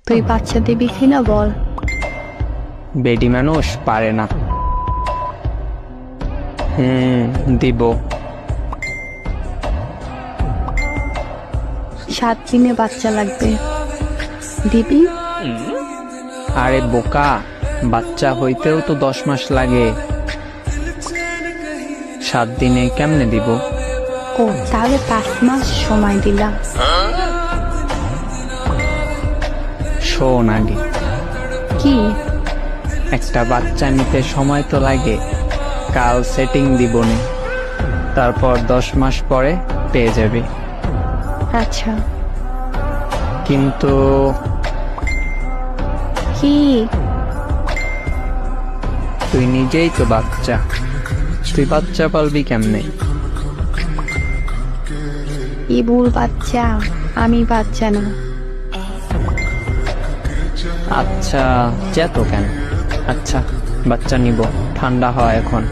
তুই বাচ্চা দিবি কিনা বল। বেডি মানুষ পারে না। দিব। 7 দিনে বাচ্চা লাগবে, দিবি? আরে বোকা, বাচ্চা হইতেও তো 10 মাস লাগে। 7 দিনে কেমনে দিব? ও তাহলে 5 মাস সময় দিলাম। শোন আগে, কি? একটা বাচ্চা নিতে সময় তো লাগে। কাল সেটিং দিবনি, তারপর 10 মাস পরে পেয়ে যাবি। আচ্ছা। কিন্তু কি? তুই নিজেই তো বাচ্চা, তুই বাচ্চা পালবি কেমনে? ইবুল বাচ্চা, আমি বাচ্চা না। আচ্ছা, যেত কেন? আচ্ছা, বাচ্চা নিব, ঠান্ডা হয় এখন।